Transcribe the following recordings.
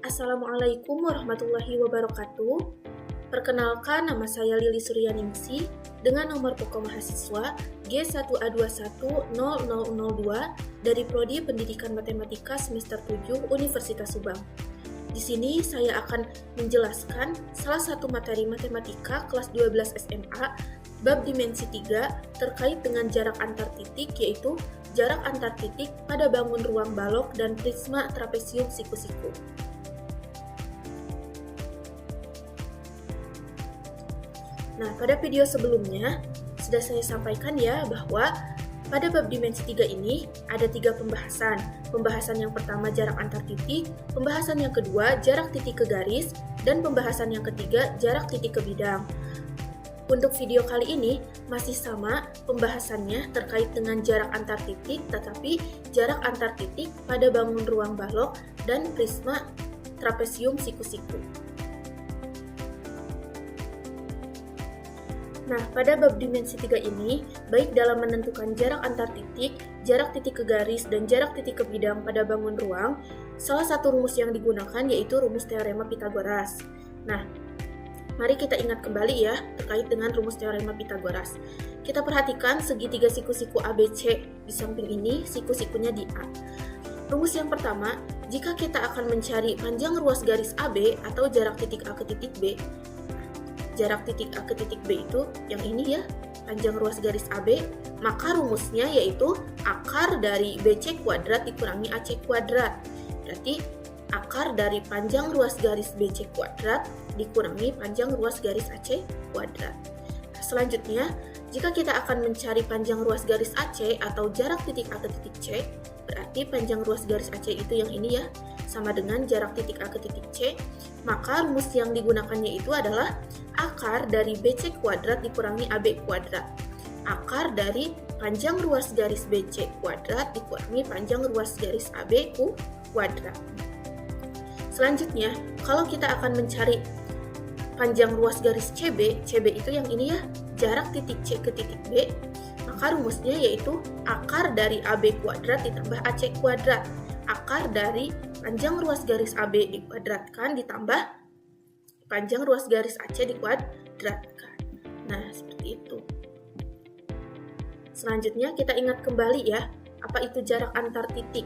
Assalamualaikum warahmatullahi wabarakatuh. Perkenalkan, nama saya Lili Suryaningsih dengan nomor pokok mahasiswa G1A210002 dari Prodi Pendidikan Matematika semester 7 Universitas Subang. Di sini saya akan menjelaskan salah satu materi matematika kelas 12 SMA bab dimensi 3 terkait dengan jarak antar titik, yaitu jarak antar titik pada bangun ruang balok dan prisma trapesium siku-siku. Nah, pada video sebelumnya sudah saya sampaikan ya bahwa pada bab dimensi 3 ini ada 3 pembahasan. Pembahasan yang pertama jarak antar titik, pembahasan yang kedua jarak titik ke garis, dan pembahasan yang ketiga jarak titik ke bidang. Untuk video kali ini masih sama pembahasannya terkait dengan jarak antar titik, tetapi jarak antar titik pada bangun ruang balok dan prisma trapesium siku-siku. Nah, pada bab dimensi 3 ini, baik dalam menentukan jarak antar titik, jarak titik ke garis, dan jarak titik ke bidang pada bangun ruang, salah satu rumus yang digunakan yaitu rumus teorema Pythagoras. Nah, mari kita ingat kembali ya terkait dengan rumus teorema Pythagoras. Kita perhatikan segitiga siku-siku ABC di samping ini, siku-sikunya di A. Rumus yang pertama, jika kita akan mencari panjang ruas garis AB atau jarak titik A ke titik B, jarak titik A ke titik B itu yang ini ya, panjang ruas garis AB, maka rumusnya yaitu akar dari BC kuadrat dikurangi AC kuadrat. Berarti akar dari panjang ruas garis BC kuadrat dikurangi panjang ruas garis AC kuadrat. Nah, selanjutnya, jika kita akan mencari panjang ruas garis AC atau jarak titik A ke titik C, berarti panjang ruas garis AC itu yang ini ya, sama dengan jarak titik A ke titik C, maka rumus yang digunakannya itu adalah akar dari BC kuadrat dikurangi AB kuadrat. Akar dari panjang ruas garis BC kuadrat dikurangi panjang ruas garis AB kuadrat. Selanjutnya, kalau kita akan mencari panjang ruas garis CB, CB itu yang ini ya, jarak titik C ke titik B, maka rumusnya yaitu akar dari AB kuadrat ditambah AC kuadrat. Akar dari panjang ruas garis AB dikuadratkan ditambah panjang ruas garis AC dikuadratkan. Nah, seperti itu. Selanjutnya kita ingat kembali ya, apa itu jarak antar titik.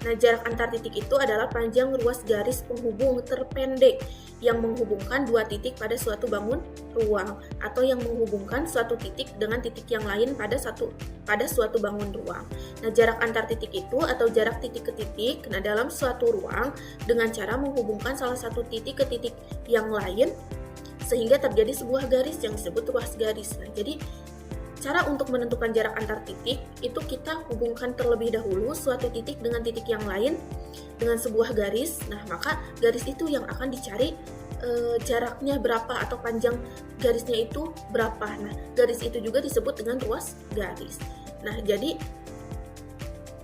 Nah, jarak antar titik itu adalah panjang ruas garis penghubung terpendek yang menghubungkan dua titik pada suatu bangun ruang atau yang menghubungkan suatu titik dengan titik yang lain pada suatu bangun ruang. Nah, jarak antar titik itu atau jarak titik ke titik dalam suatu ruang dengan cara menghubungkan salah satu titik ke titik yang lain sehingga terjadi sebuah garis yang disebut ruas garis. Nah, jadi cara untuk menentukan jarak antar titik itu kita hubungkan terlebih dahulu suatu titik dengan titik yang lain dengan sebuah garis. Nah, maka garis itu yang akan dicari jaraknya berapa atau panjang garisnya itu berapa. Nah, garis itu juga disebut dengan ruas garis. Nah, jadi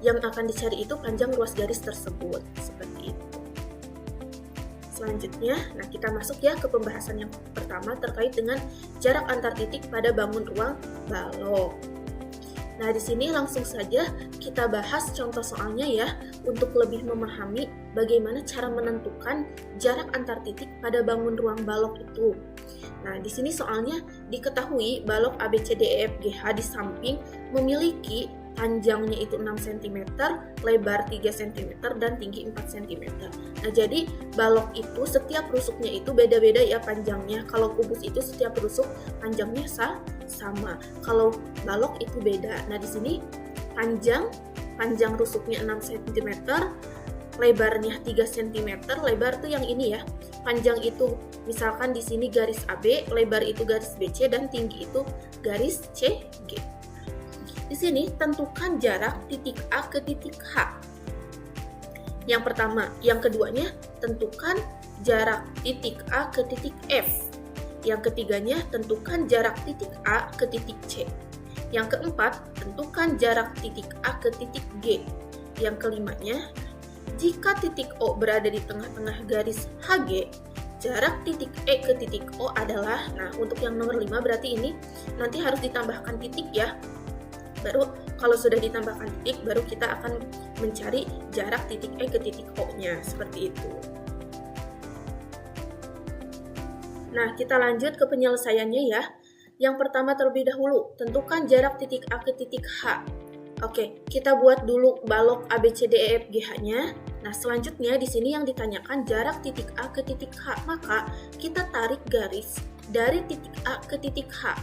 yang akan dicari itu panjang ruas garis tersebut. Seperti itu. Selanjutnya, nah kita masuk ya ke pembahasan yang pertama terkait dengan jarak antar titik pada bangun ruang balok. Nah, di sini langsung saja kita bahas contoh soalnya ya untuk lebih memahami bagaimana cara menentukan jarak antar titik pada bangun ruang balok itu. Nah, di sini soalnya diketahui balok ABCDEFGH di samping memiliki panjangnya itu 6 cm, lebar 3 cm, dan tinggi 4 cm. Nah, jadi balok itu setiap rusuknya itu beda-beda ya panjangnya. Kalau kubus itu setiap rusuk panjangnya sama. Kalau balok itu beda. Nah, di sini panjang rusuknya 6 cm, lebarnya 3 cm. Lebar tuh yang ini ya. Panjang itu misalkan di sini garis AB, lebar itu garis BC, dan tinggi itu garis CG. Di sini tentukan jarak titik A ke titik H. Yang pertama, yang keduanya tentukan jarak titik A ke titik F. Yang ketiganya tentukan jarak titik A ke titik C. Yang keempat, tentukan jarak titik A ke titik G. Yang kelimanya, jika titik O berada di tengah-tengah garis HG, jarak titik E ke titik O adalah, nah untuk yang nomor 5 berarti ini nanti harus ditambahkan titik ya. Baru Kalau sudah ditambahkan titik, baru kita akan mencari jarak titik E ke titik O-nya, seperti itu. Nah, kita lanjut ke penyelesaiannya ya. Yang pertama terlebih dahulu, tentukan jarak titik A ke titik H. Oke, kita buat dulu balok ABCDEFGH-nya. Nah, selanjutnya di sini yang ditanyakan jarak titik A ke titik H, maka kita tarik garis dari titik A ke titik H.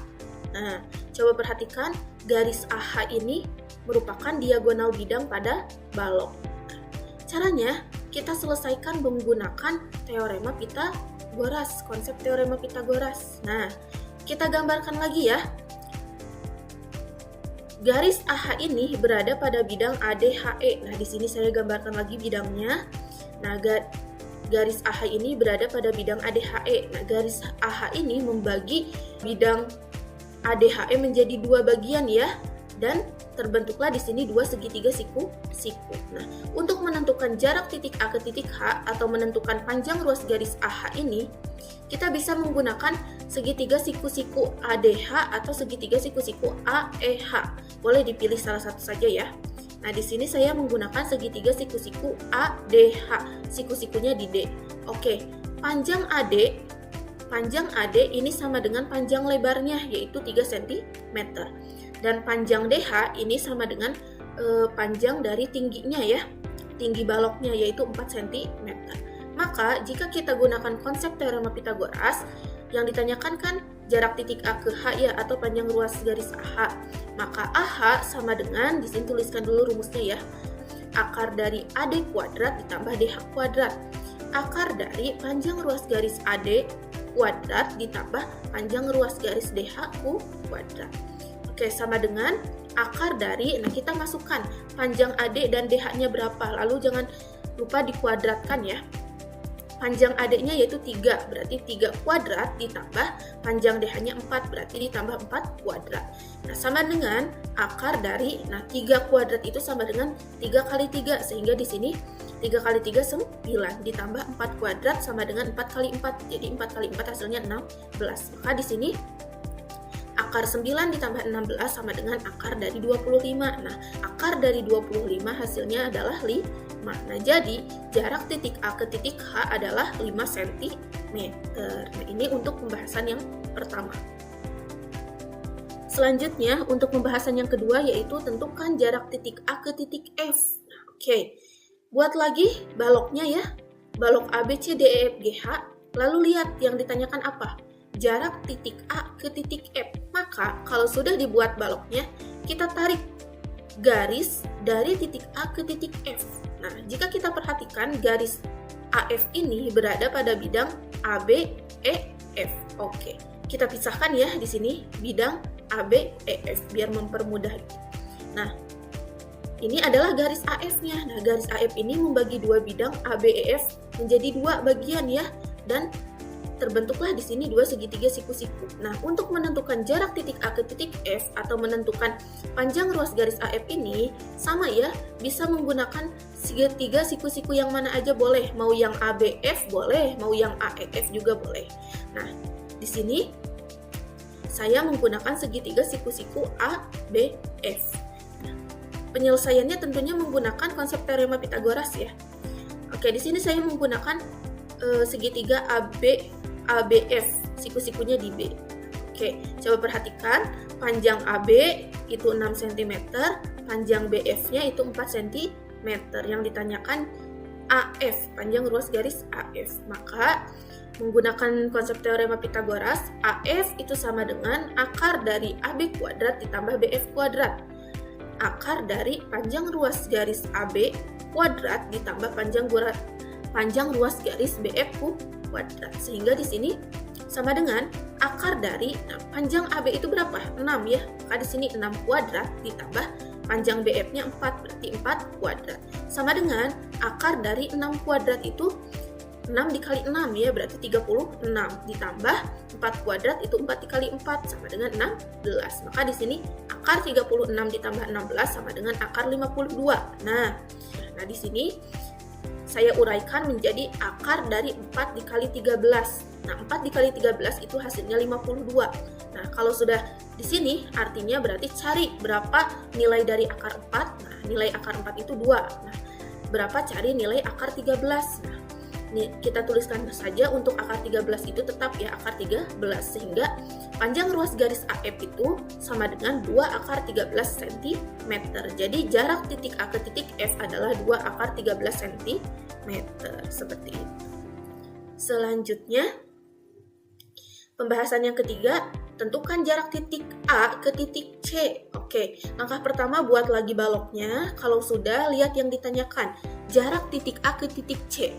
Nah, coba perhatikan garis AH ini merupakan diagonal bidang pada balok. Caranya, kita selesaikan menggunakan teorema Pitagoras, konsep teorema Pitagoras. Nah, kita gambarkan lagi ya. Garis AH ini berada pada bidang ADHE. Nah, di sini saya gambarkan lagi bidangnya. Nah, garis AH ini berada pada bidang ADHE. Nah, garis AH ini membagi bidang ADHE menjadi dua bagian ya, dan terbentuklah di sini dua segitiga siku-siku. Nah, untuk menentukan jarak titik A ke titik H atau menentukan panjang ruas garis AH ini, kita bisa menggunakan segitiga siku-siku ADH atau segitiga siku-siku AEH. Boleh dipilih salah satu saja ya. Nah, di sini saya menggunakan segitiga siku-siku ADH. Siku-sikunya di D. Oke, panjang AD ini sama dengan panjang lebarnya, yaitu 3 cm. Dan panjang DH ini sama dengan panjang dari tingginya ya, tinggi baloknya, yaitu 4 cm. Maka, jika kita gunakan konsep teorema Pitagoras, yang ditanyakan kan jarak titik A ke H ya, atau panjang ruas garis AH. Maka AH sama dengan, di sini tuliskan dulu rumusnya ya, akar dari AD kuadrat ditambah DH kuadrat. Akar dari panjang ruas garis AD kuadrat ditambah panjang ruas garis DH kuadrat. Oke, sama dengan akar dari, nah kita masukkan panjang AD dan DH-nya berapa, lalu jangan lupa dikuadratkan ya. Panjang AD-nya yaitu 3, berarti 3 kuadrat ditambah panjang DH-nya 4, berarti ditambah 4 kuadrat. Nah, sama dengan akar dari, nah 3 kuadrat itu sama dengan 3 kali 3, sehingga di sini 3 kali 3 9, ditambah 4 kuadrat sama dengan 4 kali 4, jadi 4 kali 4 hasilnya 16. Maka di sini akar 9 ditambah 16 sama dengan akar dari 25. Nah, akar dari 25 hasilnya adalah 5. Nah, jadi jarak titik A ke titik H adalah 5 cm. Nah, ini untuk pembahasan yang pertama. Selanjutnya, untuk pembahasan yang kedua yaitu tentukan jarak titik A ke titik F. Nah, oke. Buat lagi baloknya ya. Balok ABCDEFGH. Lalu lihat yang ditanyakan apa? Jarak titik A ke titik F. Maka, kalau sudah dibuat baloknya, kita tarik garis dari titik A ke titik F. Nah, jika kita perhatikan garis AF ini berada pada bidang ABEF. Oke, kita pisahkan ya di sini bidang ABEF biar mempermudah. Nah, ini adalah garis AF-nya. Nah, garis AF ini membagi dua bidang ABEF menjadi dua bagian ya, dan terbentuklah di sini dua segitiga siku-siku. Nah, untuk menentukan jarak titik A ke titik F atau menentukan panjang ruas garis AF ini sama ya, bisa menggunakan segitiga siku-siku yang mana aja boleh, mau yang ABF boleh, mau yang AEF juga boleh. Nah, di sini saya menggunakan segitiga siku-siku ABF. Nah, penyelesaiannya tentunya menggunakan konsep teorema Pitagoras ya. Oke, di sini saya menggunakan segitiga ABF, siku-sikunya di B. Oke, coba perhatikan panjang AB itu 6 cm, panjang BF-nya itu 4 cm. Yang ditanyakan AF, panjang ruas garis AF. Maka menggunakan konsep teorema Pitagoras, AF itu sama dengan akar dari AB kuadrat ditambah BF kuadrat. Akar dari panjang ruas garis AB kuadrat ditambah panjang ruas garis BF kuadrat. Sehingga di sini sama dengan akar dari, nah, panjang AB itu berapa? 6 ya. Maka di sini 6 kuadrat ditambah panjang BF-nya 4, berarti 4 kuadrat. Sama dengan akar dari 6 kuadrat itu 6 dikali 6 ya, berarti 36 ditambah 4 kuadrat itu 4 dikali 4 sama dengan 16. Maka di sini akar 36 ditambah 16 sama dengan akar 52. Nah, di sini saya uraikan menjadi akar dari 4 dikali 13. Nah, 4 dikali 13 itu hasilnya 52. Nah, kalau sudah Di sini artinya berarti cari berapa nilai dari akar 4. Nah, nilai akar 4 itu 2. Nah, berapa cari nilai akar 13. Nah, ini kita tuliskan saja untuk akar 13 itu tetap ya akar 13, sehingga panjang ruas garis AF itu sama dengan 2 akar 13 cm. Jadi jarak titik A ke titik F adalah 2 akar 13 cm. Seperti itu. Selanjutnya, pembahasan yang ketiga, tentukan jarak titik A ke titik C. Oke, langkah pertama buat lagi baloknya. Kalau sudah, lihat yang ditanyakan, jarak titik A ke titik C.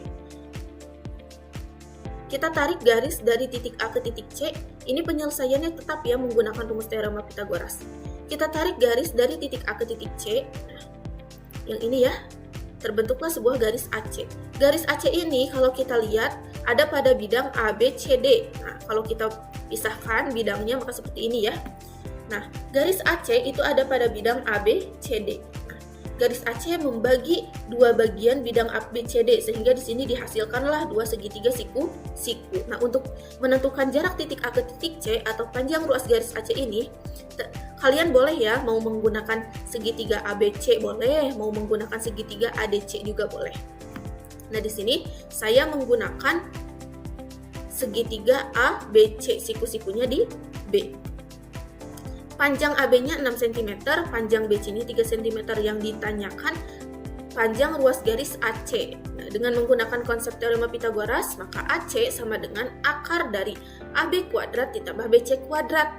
Kita tarik garis dari titik A ke titik C. Ini penyelesaiannya tetap ya menggunakan rumus teorema Pitagoras. Kita tarik garis dari titik A ke titik C. Nah, yang ini ya, terbentuklah sebuah garis AC. Garis AC ini kalau kita lihat ada pada bidang ABCD. Nah, kalau kita pisahkan bidangnya maka seperti ini ya. Nah, garis AC itu ada pada bidang ABCD. Nah, garis AC membagi dua bagian bidang ABCD sehingga di sini dihasilkanlah dua segitiga siku-siku. Nah, untuk menentukan jarak titik A ke titik C atau panjang ruas garis AC ini, kalian boleh ya mau menggunakan segitiga ABC boleh, mau menggunakan segitiga ADC juga boleh. Nah, di sini saya menggunakan segitiga ABC, siku-sikunya di B. Panjang AB-nya 6 cm, panjang BC ini 3 cm yang ditanyakan panjang ruas garis AC. Nah, dengan menggunakan konsep teorema Pitagoras, maka AC sama dengan akar dari AB kuadrat ditambah BC kuadrat.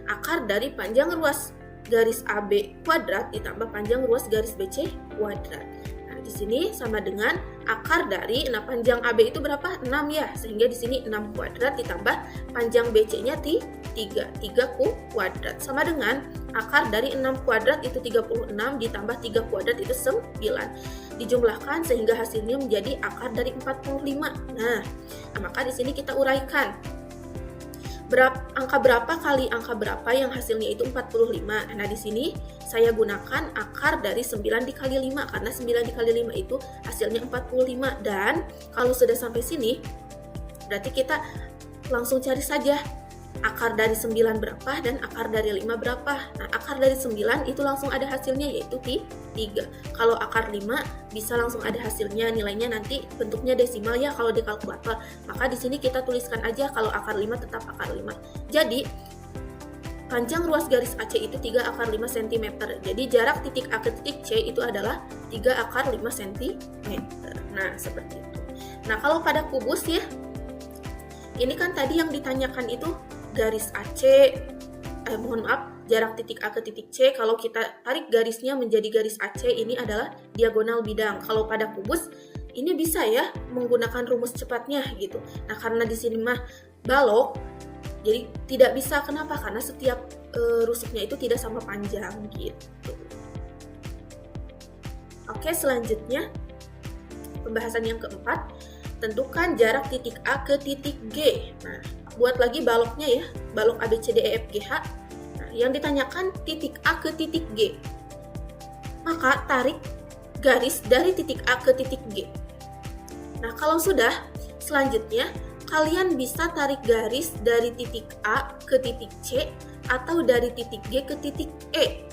Akar dari panjang ruas garis AB kuadrat ditambah panjang ruas garis BC kuadrat. Nah, di sini sama dengan akar dari, nah panjang AB itu berapa? 6 ya, sehingga di sini 6 kuadrat ditambah panjang BC-nya 3 kuadrat. Sama dengan akar dari 6 kuadrat itu 36 ditambah 3 kuadrat itu 9. Dijumlahkan sehingga hasilnya menjadi akar dari 45. Nah, maka di sini kita uraikan. Angka berapa kali angka berapa yang hasilnya itu 45. Nah, di sini saya gunakan akar dari 9 dikali 5 karena 9 dikali 5 itu hasilnya 45. Dan kalau sudah sampai sini berarti kita langsung cari saja akar dari 9 berapa dan akar dari 5 berapa. Nah, akar dari 9 itu langsung ada hasilnya yaitu 3. Kalau akar 5 bisa langsung ada hasilnya, nilainya nanti bentuknya desimal ya kalau di kalkulator. Maka di sini kita tuliskan aja kalau akar 5 tetap akar 5. Jadi panjang ruas garis AC itu 3 akar 5 cm. Jadi jarak titik A ke titik C itu adalah 3 akar 5 cm. Nah, seperti itu. Nah, kalau pada kubus ya, ini kan tadi yang ditanyakan itu garis AC, jarak titik A ke titik C. Kalau kita tarik garisnya menjadi garis AC, ini adalah diagonal bidang. Kalau pada kubus, ini bisa ya menggunakan rumus cepatnya gitu. Nah, karena di sini mah balok, jadi tidak bisa. Kenapa? Karena setiap rusuknya itu tidak sama panjang gitu. Oke, selanjutnya pembahasan yang keempat, tentukan jarak titik A ke titik G. Nah, buat lagi baloknya ya, balok ABCDEFGH. Nah, yang ditanyakan titik A ke titik G. Maka tarik garis dari titik A ke titik G. Nah, kalau sudah, selanjutnya kalian bisa tarik garis dari titik A ke titik C atau dari titik G ke titik E.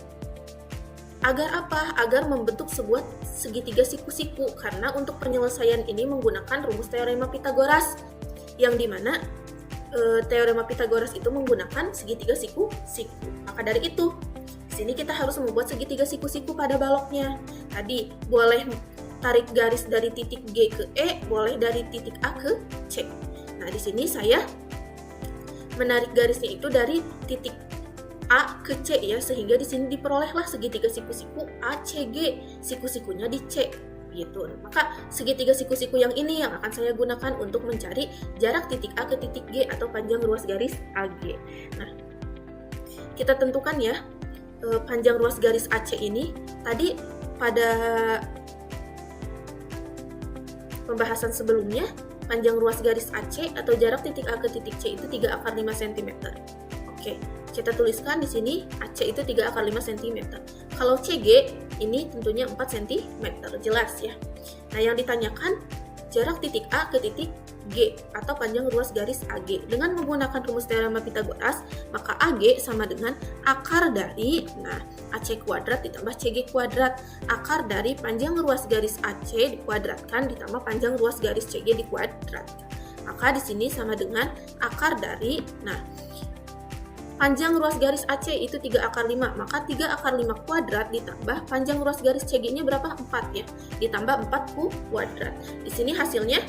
Agar apa? Agar membentuk sebuah segitiga siku-siku. Karena untuk penyelesaian ini menggunakan rumus teorema Pitagoras, yang dimana teorema Pitagoras itu menggunakan segitiga siku-siku. Maka dari itu, di sini kita harus membuat segitiga siku-siku pada baloknya. Tadi boleh tarik garis dari titik G ke E, boleh dari titik A ke C. Nah, di sini saya menarik garisnya itu dari titik A ke C ya, sehingga di sini diperolehlah segitiga siku-siku ACG, siku-sikunya di C gitu. Maka segitiga siku-siku yang ini yang akan saya gunakan untuk mencari jarak titik A ke titik G atau panjang ruas garis AG. Nah, kita tentukan ya panjang ruas garis AC ini. Tadi pada pembahasan sebelumnya, panjang ruas garis AC atau jarak titik A ke titik C itu 3 akar 5 cm. Oke, kita tuliskan di sini AC itu 3 akar 5 cm. Kalau CG ini tentunya 4 cm, jelas ya. Nah, yang ditanyakan jarak titik A ke titik G atau panjang ruas garis AG. Dengan menggunakan rumus teorema Pitagoras, maka AG sama dengan akar dari AC kuadrat ditambah CG kuadrat. Akar dari panjang ruas garis AC dikuadratkan ditambah panjang ruas garis CG dikuadratkan. Maka di sini sama dengan akar dari panjang ruas garis AC itu 3 akar 5, maka 3 akar 5 kuadrat ditambah panjang ruas garis CG-nya berapa? 4 ya, ditambah 4 kuadrat. Di sini hasilnya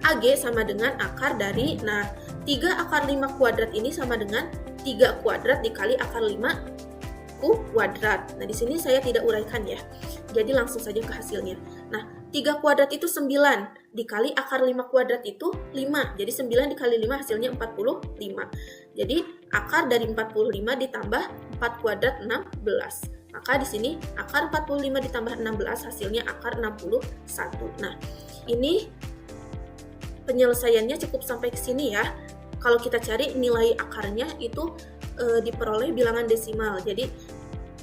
AG sama dengan akar dari, 3 akar 5 kuadrat ini sama dengan 3 kuadrat dikali akar 5 kuadrat. Nah, di sini saya tidak uraikan ya, jadi langsung saja ke hasilnya. 3 kuadrat itu 9, dikali akar 5 kuadrat itu 5, jadi 9 dikali 5 hasilnya 45. Jadi akar dari 45 ditambah 4 kuadrat 16. Maka di sini akar 45 ditambah 16 hasilnya akar 61. Nah, ini penyelesaiannya cukup sampai ke sini ya. Kalau kita cari nilai akarnya itu diperoleh bilangan desimal. Jadi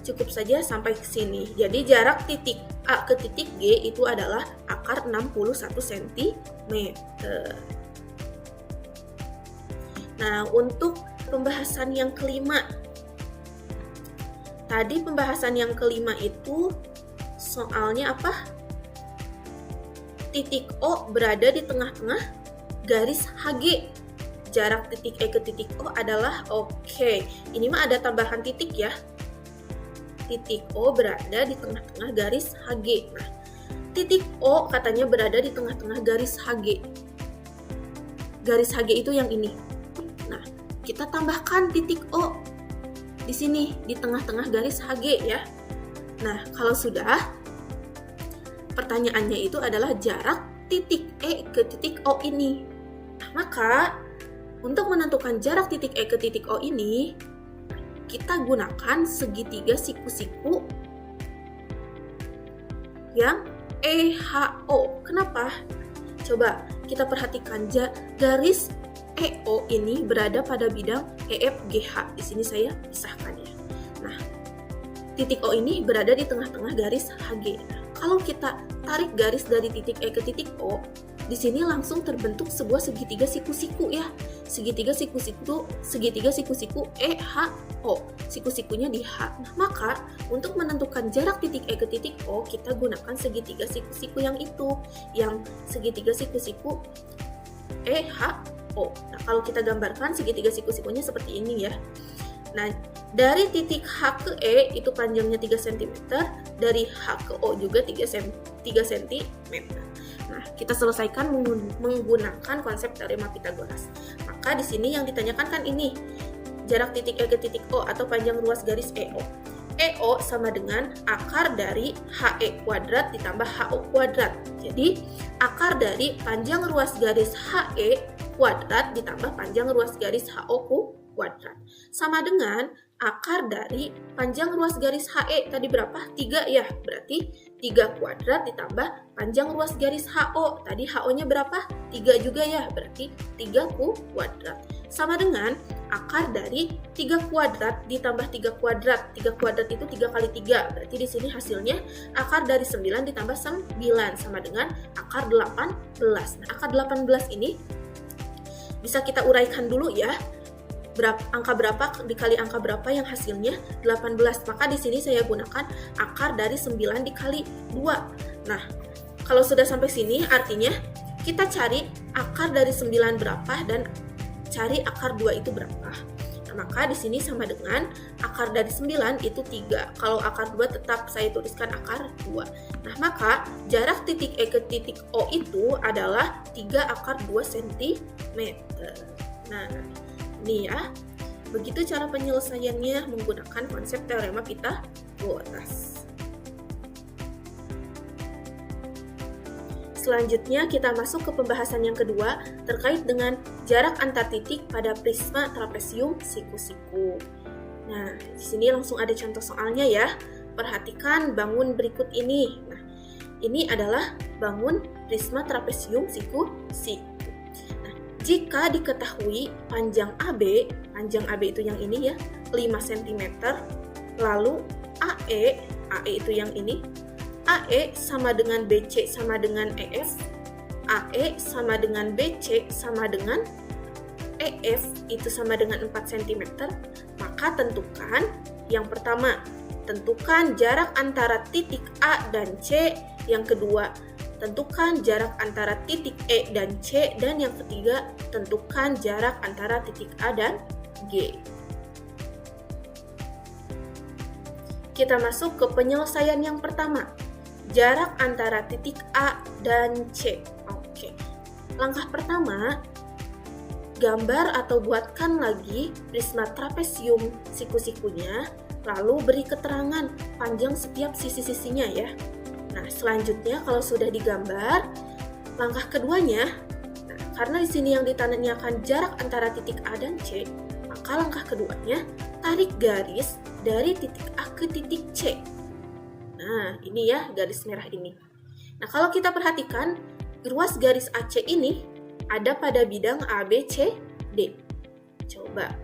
cukup saja sampai ke sini. Jadi jarak titik A ke titik G itu adalah akar 61 cm. Nah, untuk pembahasan yang kelima. Tadi pembahasan yang kelima itu soalnya apa? Titik O berada di tengah-tengah garis HG. Jarak titik E ke titik O adalah ini mah ada tambahan titik ya. Titik O berada di tengah-tengah garis HG. Nah, titik O katanya berada di tengah-tengah garis HG. Garis HG itu yang ini. Nah, kita tambahkan titik O di sini, di tengah-tengah garis HG ya. Nah, kalau sudah, pertanyaannya itu adalah jarak titik E ke titik O ini. Nah, maka untuk menentukan jarak titik E ke titik O ini, kita gunakan segitiga siku-siku yang EHO. Kenapa? Coba kita perhatikan, garis EO ini berada pada bidang EFGH. Di sini saya pisahkan ya. Nah, titik O ini berada di tengah-tengah garis HG. Nah, kalau kita tarik garis dari titik E ke titik O, di sini langsung terbentuk sebuah segitiga siku-siku ya. Segitiga siku-siku EHO. Siku-sikunya di H. Nah, maka untuk menentukan jarak titik E ke titik O, kita gunakan segitiga siku-siku yang itu, yang segitiga siku-siku EHO. Nah, kalau kita gambarkan segitiga siku-sikunya seperti ini ya. Nah, dari titik H ke E itu panjangnya 3 cm, dari H ke O juga 3 cm. Nah, kita selesaikan menggunakan konsep teorema Pitagoras. Maka di sini yang ditanyakan kan ini, jarak titik E ke titik O atau panjang ruas garis EO. EO sama dengan akar dari HE kuadrat ditambah HO kuadrat. Jadi, akar dari panjang ruas garis HE kuadrat ditambah panjang ruas garis HO kuadrat. Sama dengan akar dari panjang ruas garis HE tadi berapa? 3 ya, berarti 3 kuadrat ditambah panjang ruas garis HO. Tadi HO-nya berapa? 3 juga ya, berarti 3 kuadrat. Sama dengan akar dari 3 kuadrat ditambah 3 kuadrat. 3 kuadrat itu 3 kali 3, berarti di sini hasilnya akar dari 9 ditambah 9 sama dengan akar 18. Nah, akar 18 ini bisa kita uraikan dulu ya. Angka berapa dikali angka berapa yang hasilnya 18. Maka di sini saya gunakan akar dari 9 dikali 2. Nah, kalau sudah sampai sini artinya kita cari akar dari 9 berapa dan cari akar 2 itu berapa. Nah, maka di sini sama dengan akar dari 9 itu 3. Kalau akar 2 tetap saya tuliskan akar 2. Nah, maka jarak titik E ke titik O itu adalah 3 akar 2 cm. Nah, ini ya, begitu cara penyelesaiannya menggunakan konsep teorema Pitagoras. Selanjutnya kita masuk ke pembahasan yang kedua terkait dengan jarak antar titik pada prisma trapesium siku-siku. Nah, di sini langsung ada contoh soalnya ya. Perhatikan bangun berikut ini. Nah, ini adalah bangun prisma trapesium siku-siku. Jika diketahui panjang AB itu yang ini ya, 5 cm, lalu AE itu yang ini, AE sama dengan BC sama dengan EF, AE sama dengan BC sama dengan EF itu sama dengan 4 cm, maka tentukan yang pertama, tentukan jarak antara titik A dan C, yang kedua, tentukan jarak antara titik E dan C, dan yang ketiga, tentukan jarak antara titik A dan G. Kita masuk ke penyelesaian yang pertama, jarak antara titik A dan C. Oke. Langkah pertama, gambar atau buatkan lagi prisma trapesium siku-sikunya, lalu beri keterangan panjang setiap sisi-sisinya ya. Nah, selanjutnya kalau sudah digambar, langkah keduanya, karena di sini yang ditanyakan jarak antara titik A dan C, maka langkah keduanya, tarik garis dari titik A ke titik C. Nah, ini ya garis merah ini. Nah, kalau kita perhatikan, ruas garis AC ini ada pada bidang ABCD. Coba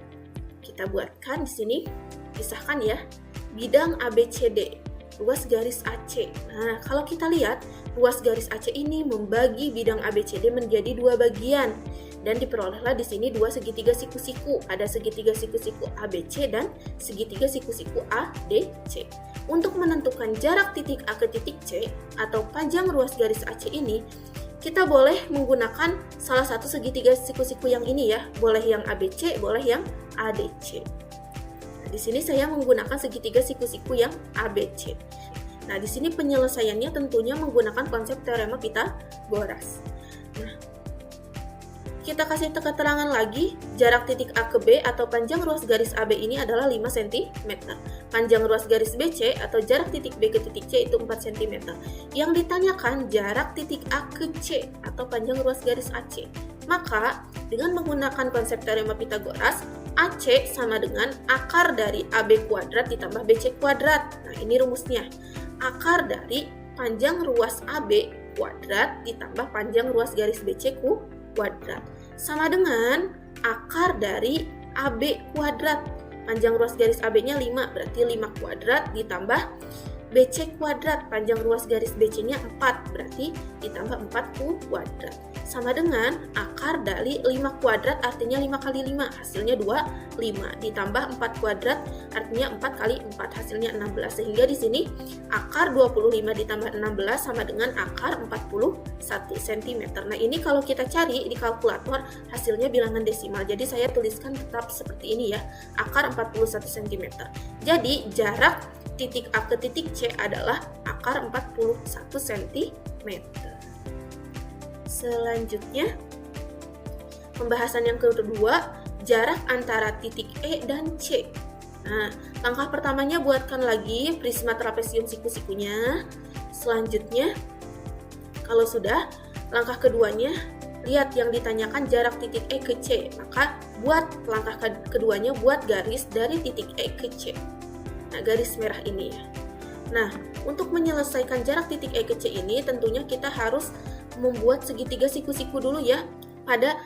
kita buatkan di sini, pisahkan ya, bidang ABCD, ruas garis AC. Nah, kalau kita lihat, ruas garis AC ini membagi bidang ABCD menjadi dua bagian, dan diperolehlah di sini dua segitiga siku-siku. Ada segitiga siku-siku ABC dan segitiga siku-siku ADC. Untuk menentukan jarak titik A ke titik C atau panjang ruas garis AC ini, kita boleh menggunakan salah satu segitiga siku-siku yang ini ya, boleh yang ABC, boleh yang ADC. Nah, di sini saya menggunakan segitiga siku-siku yang ABC. Nah, di sini penyelesaiannya tentunya menggunakan konsep teorema Pythagoras. Nah, kita kasih keterangan lagi, jarak titik A ke B atau panjang ruas garis AB ini adalah 5 cm. Panjang ruas garis BC atau jarak titik B ke titik C itu 4 cm. Yang ditanyakan jarak titik A ke C atau panjang ruas garis AC. Maka, dengan menggunakan konsep teorema Pythagoras, AC sama dengan akar dari AB kuadrat ditambah BC kuadrat. Nah, ini rumusnya. Akar dari panjang ruas AB kuadrat ditambah panjang ruas garis BC kuadrat sama dengan akar dari AB kuadrat. Panjang ruas garis AB-nya 5, berarti 5 kuadrat ditambah BC kuadrat. Panjang ruas garis BC-nya 4, berarti ditambah 4 kuadrat. Sama dengan akar dari 5 kuadrat, artinya 5 kali 5, hasilnya 25. Ditambah 4 kuadrat, artinya 4 kali 4, hasilnya 16. Sehingga di sini akar 25 ditambah 16 sama dengan akar 41 cm. Nah, ini kalau kita cari di kalkulator, hasilnya bilangan desimal. Jadi saya tuliskan tetap seperti ini ya, akar 41 cm. Jadi jarak titik A ke titik C adalah akar 41 cm. Selanjutnya, pembahasan yang kedua, jarak antara titik E dan C. Nah, langkah pertamanya buatkan lagi prisma trapesium siku-sikunya. Selanjutnya, kalau sudah, langkah keduanya, lihat yang ditanyakan jarak titik E ke C. Maka buat langkah keduanya, buat garis dari titik E ke C. Nah, garis merah ini ya. Nah, untuk menyelesaikan jarak titik E ke C ini, tentunya kita harus membuat segitiga siku-siku dulu ya pada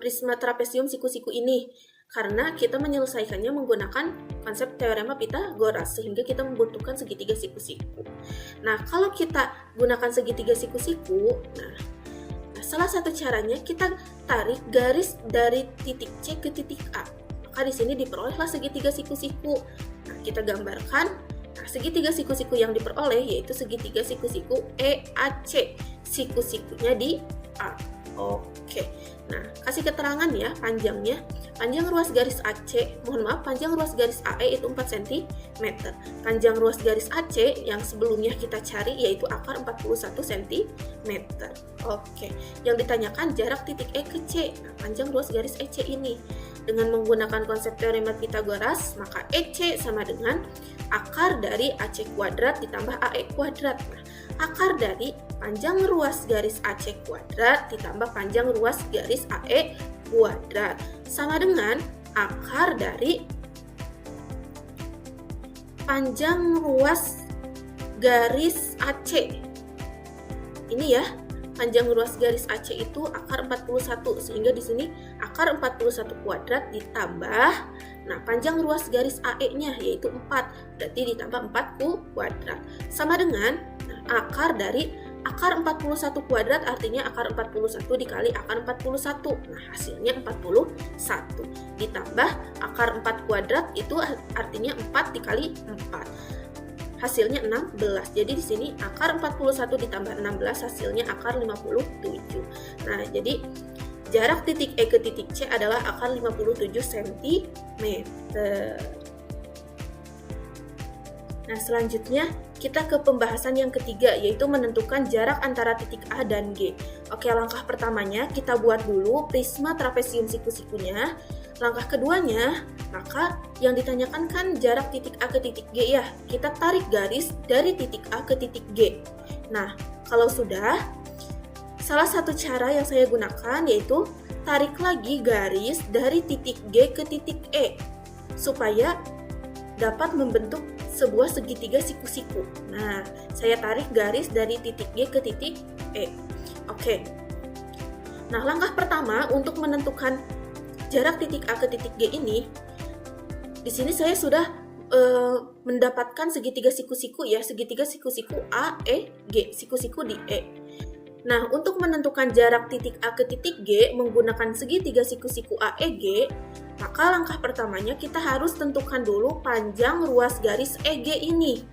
prisma trapesium siku-siku ini, karena kita menyelesaikannya menggunakan konsep teorema Pythagoras, sehingga kita membutuhkan segitiga siku-siku. Nah, kalau kita gunakan segitiga siku-siku, nah salah satu caranya kita tarik garis dari titik C ke titik A. Maka di sini diperolehlah segitiga siku-siku. Nah, kita gambarkan. Nah, segitiga siku-siku yang diperoleh yaitu segitiga siku-siku EAC. Siku-sikunya di A. Oke. Nah, kasih keterangan ya panjangnya. Panjang ruas garis AC, panjang ruas garis AE itu 4 cm. Panjang ruas garis AC yang sebelumnya kita cari yaitu akar 41 cm. Oke. Yang ditanyakan jarak titik E ke C. Nah, panjang ruas garis EC ini. Dengan menggunakan konsep teorema Pythagoras, maka EC sama dengan akar dari AC kuadrat ditambah AE kuadrat. Nah, akar dari panjang ruas garis AC kuadrat ditambah panjang ruas garis AE kuadrat sama dengan akar dari panjang ruas garis AC. Ini ya, panjang ruas garis AC itu akar 41, sehingga di sini akar 41 kuadrat ditambah, nah panjang ruas garis AE-nya yaitu 4, berarti ditambah 4 kuadrat. Sama dengan akar dari akar 41 kuadrat artinya akar 41 dikali akar 41. Nah, hasilnya 41. Ditambah akar 4 kuadrat itu artinya 4 dikali 4. Hasilnya 16. Jadi di sini akar 41 ditambah 16 hasilnya akar 57. Nah, jadi jarak titik E ke titik C adalah akar 57 cm. Nah, selanjutnya kita ke pembahasan yang ketiga, yaitu menentukan jarak antara titik A dan G. Oke, langkah pertamanya kita buat dulu prisma trapesium siku-sikunya. Langkah keduanya, maka yang ditanyakan kan jarak titik A ke titik G ya. Kita tarik garis dari titik A ke titik G. Nah, kalau sudah, salah satu cara yang saya gunakan yaitu tarik lagi garis dari titik G ke titik E supaya dapat membentuk sebuah segitiga siku-siku. Nah, saya tarik garis dari titik G ke titik E. Oke. Nah, langkah pertama untuk menentukan jarak titik A ke titik G ini, di sini saya sudah mendapatkan segitiga siku-siku ya, segitiga siku-siku A, E, G, siku-siku di E. Nah, untuk menentukan jarak titik A ke titik G menggunakan segitiga siku-siku A, E, G, maka langkah pertamanya kita harus tentukan dulu panjang ruas garis EG ini.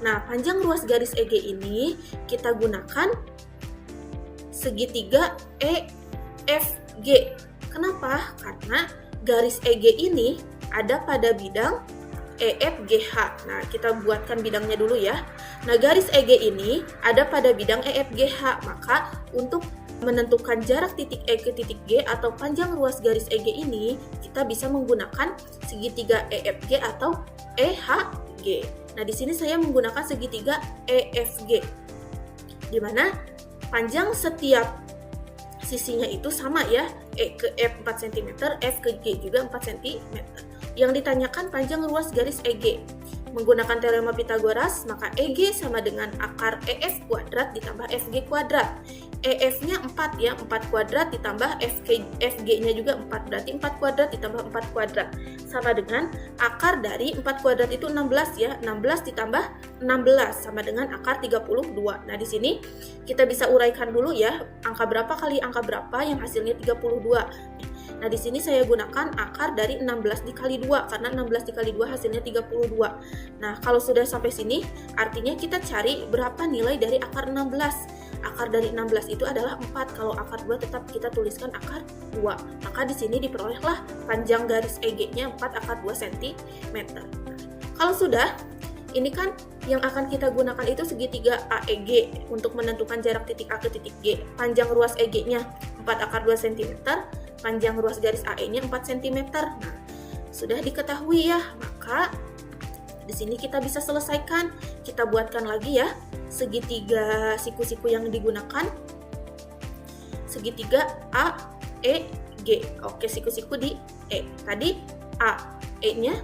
Nah, panjang ruas garis EG ini kita gunakan segitiga EFG. Kenapa? Karena garis EG ini ada pada bidang EFGH. Nah, kita buatkan bidangnya dulu ya. Nah, garis EG ini ada pada bidang EFGH. Maka untuk menentukan jarak titik E ke titik G atau panjang ruas garis EG ini, kita bisa menggunakan segitiga EFG atau EHG. Nah, di sini saya menggunakan segitiga EFG, di mana panjang setiap sisinya itu sama ya, E ke F 4 cm, F ke G juga 4 cm. Yang ditanyakan panjang ruas garis EG. Menggunakan teorema Pitagoras, maka EG sama dengan akar EF kuadrat ditambah FG kuadrat. EF-nya 4 ya, 4 kuadrat ditambah FG-nya juga 4, berarti 4 kuadrat ditambah 4 kuadrat. Sama dengan akar dari 4 kuadrat itu 16 ya, 16 ditambah 16 sama dengan akar 32. Nah, di sini kita bisa uraikan dulu ya, angka berapa kali angka berapa yang hasilnya 32. Nah, di sini saya gunakan akar dari 16 dikali 2, karena 16 dikali 2 hasilnya 32. Nah, kalau sudah sampai sini, artinya kita cari berapa nilai dari akar 16. Akar dari 16 itu adalah 4, kalau akar 2 tetap kita tuliskan akar 2. Maka di sini diperolehlah panjang garis EG-nya 4 akar 2 cm. Nah, kalau sudah, ini kan yang akan kita gunakan itu segitiga AEG untuk menentukan jarak titik A ke titik G. Panjang ruas EG-nya 4 akar 2 cm, panjang ruas garis AE-nya 4 cm. Nah, sudah diketahui ya, maka di sini kita bisa selesaikan. Kita buatkan lagi ya segitiga siku-siku yang digunakan. Segitiga A, E, G. Oke, siku-siku di E. Tadi A, E-nya,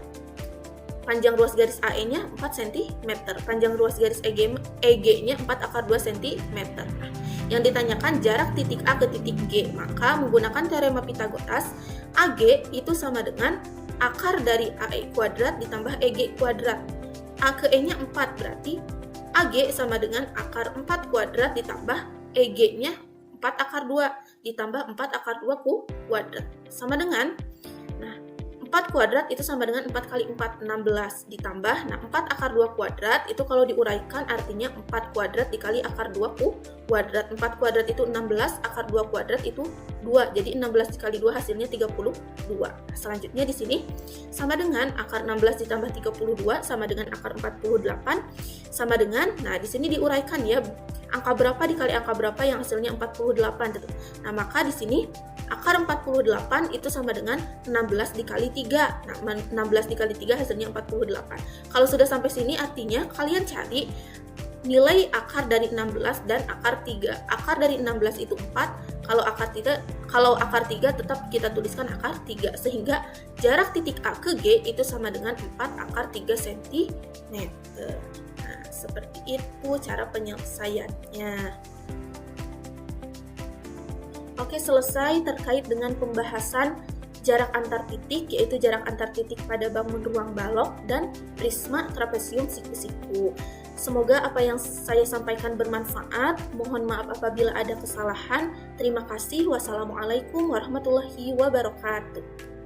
panjang ruas garis AE-nya 4 cm, panjang ruas garis EG-nya 4 akar 2 cm. Nah, yang ditanyakan jarak titik A ke titik G, maka menggunakan teorema Pitagoras, AG itu sama dengan akar dari AE kuadrat ditambah EG kuadrat. A ke E-nya 4, berarti AG sama dengan akar 4 kuadrat ditambah EG-nya 4 akar 2 ditambah 4 akar 2 kuadrat. Sama dengan, nah, 4 kuadrat itu sama dengan 4 kali 4, 16 ditambah, nah 4 akar 2 kuadrat itu kalau diuraikan artinya 4 kuadrat dikali akar 2 kuadrat. 4 kuadrat itu 16, akar 2 kuadrat itu 2, jadi 16 dikali 2 hasilnya 32. Selanjutnya di sini sama dengan akar 16 ditambah 32 sama dengan akar 48 sama dengan, nah di sini diuraikan ya, angka berapa dikali angka berapa yang hasilnya 48 gitu. Nah, maka di sini akar 48 itu sama dengan 16 dikali 3. Nah, 16 dikali 3 hasilnya 48. Kalau sudah sampai sini artinya kalian cari nilai akar dari 16 dan akar 3. Akar dari 16 itu 4, kalau akar 3 tetap kita tuliskan akar 3, sehingga jarak titik A ke G itu sama dengan 4 akar 3 cm. Nah, seperti itu cara penyelesaiannya. Oke, selesai terkait dengan pembahasan jarak antar titik yaitu jarak antar titik pada bangun ruang balok, dan prisma trapesium siku-siku. Semoga apa yang saya sampaikan bermanfaat. Mohon maaf apabila ada kesalahan. Terima kasih. Wassalamualaikum warahmatullahi wabarakatuh.